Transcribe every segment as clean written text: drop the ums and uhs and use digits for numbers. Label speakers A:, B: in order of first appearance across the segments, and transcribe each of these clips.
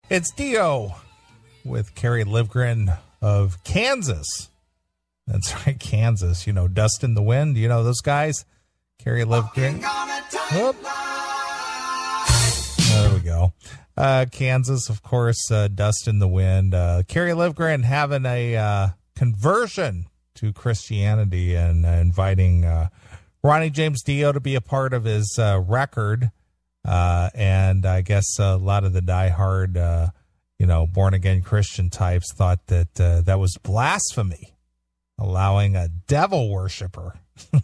A: It's Dio with Kerry Livgren of Kansas. That's right, Kansas. You know, Dust in the Wind. You know those guys? Kerry Livgren. Whoop. There we go. Kansas, of course, Dust in the Wind. Kerry Livgren having a conversion to Christianity and inviting Ronnie James Dio to be a part of his record. And I guess a lot of the diehard, born-again Christian types thought that that was blasphemy, allowing a devil worshiper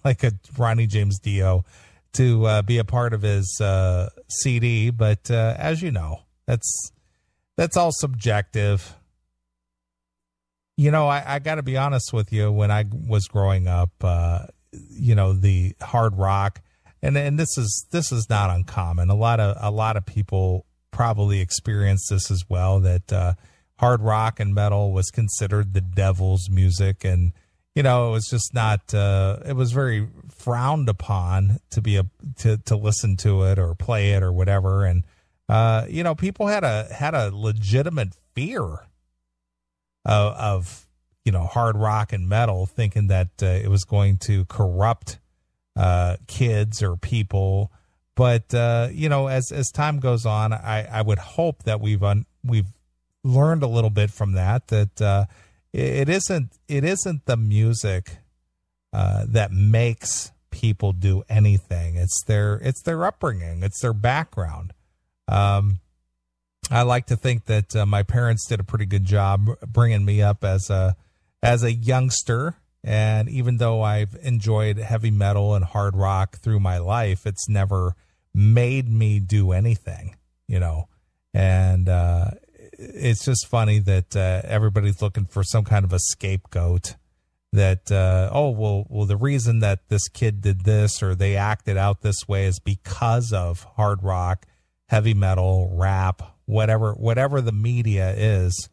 A: like a Ronnie James Dio to be a part of his CD. But as you know, that's all subjective. You know, I got to be honest with you. When I was growing up, the hard rock, and this is not uncommon. A lot of people probably experienced this as well. That hard rock and metal was considered the devil's music, and it was just not. It was very frowned upon to listen to it or play it or whatever. And people had a legitimate fear of hard rock and metal, thinking that it was going to corrupt kids or people. But as time goes on, I would hope that we've learned a little bit from that it isn't the music that makes people do anything. It's their upbringing. It's their background. I like to think that my parents did a pretty good job bringing me up as a youngster. And even though I've enjoyed heavy metal and hard rock through my life, it's never made me do anything, and it's just funny that everybody's looking for some kind of a scapegoat that, the reason that this kid did this or they acted out this way is because of hard rock, heavy metal, rap, whatever the media is.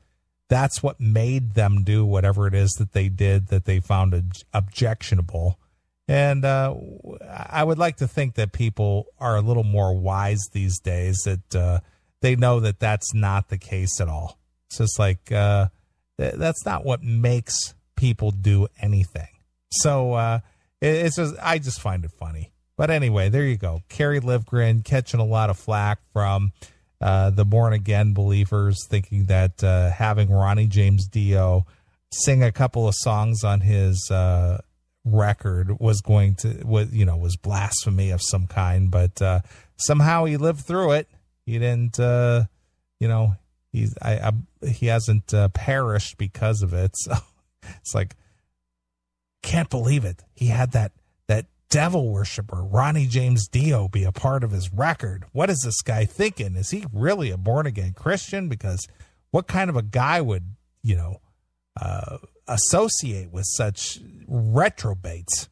A: That's what made them do whatever it is that they did that they found objectionable. And I would like to think that people are a little more wise these days, that they know that that's not the case at all. It's just like that's not what makes people do anything. So I just find it funny. But anyway, there you go. Kerry Livgren catching a lot of flack from the born-again believers, thinking that having Ronnie James Dio sing a couple of songs on his record was blasphemy of some kind. But somehow he lived through it. He didn't, he hasn't perished because of it. So it's like, can't believe it. He had that devil worshiper Ronnie James Dio be a part of his record. What is this guy thinking? Is he really a born-again Christian? Because what kind of a guy would, associate with such retrobates?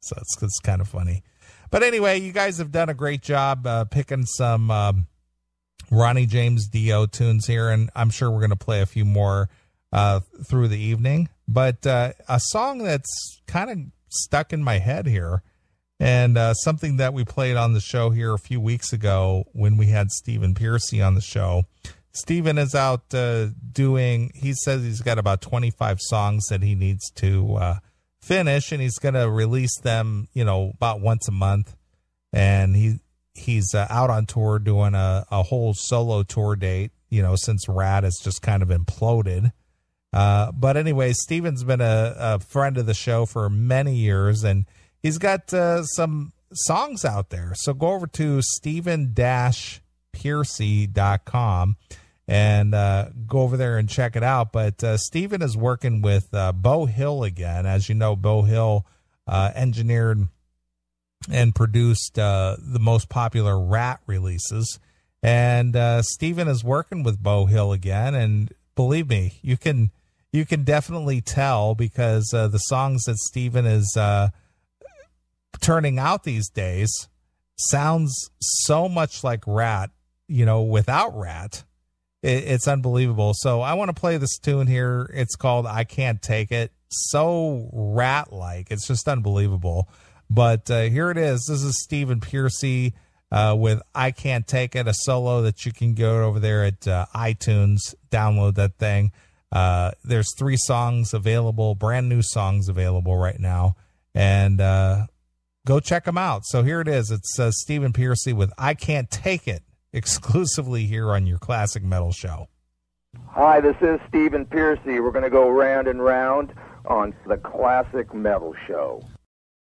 A: So it's kind of funny. But anyway, you guys have done a great job picking some Ronnie James Dio tunes here, and I'm sure we're going to play a few more through the evening. But a song that's kind of stuck in my head here, and something that we played on the show here a few weeks ago when we had Stephen Piercy on the show. Stephen is out he says he's got about 25 songs that he needs to finish, and he's going to release them, about once a month. And he's out on tour doing a whole solo tour date, since Rad has just kind of imploded. But anyway, Stephen's been a friend of the show for many years, and he's got some songs out there. So go over to Stephen-Piercy.com and go over there and check it out. But Stephen is working with Beau Hill again. As you know, Beau Hill engineered and produced the most popular Rat releases. And Stephen is working with Beau Hill again, and believe me, you can definitely tell, because the songs that Stephen is turning out these days sounds so much like Rat, without Rat. It's unbelievable. So I want to play this tune here. It's called I Can't Take It. So Rat-like. It's just unbelievable. But here it is. This is Stephen Piercy with I Can't Take It, a solo that you can go over there at iTunes, download that thing. There's 3 songs available, brand new songs available right now, and go check them out. So here it is. It's Stephen Pearcy with I Can't Take It, exclusively here on your Classic Metal Show.
B: Hi, this is Stephen Pearcy. We're going to go round and round on the Classic Metal Show.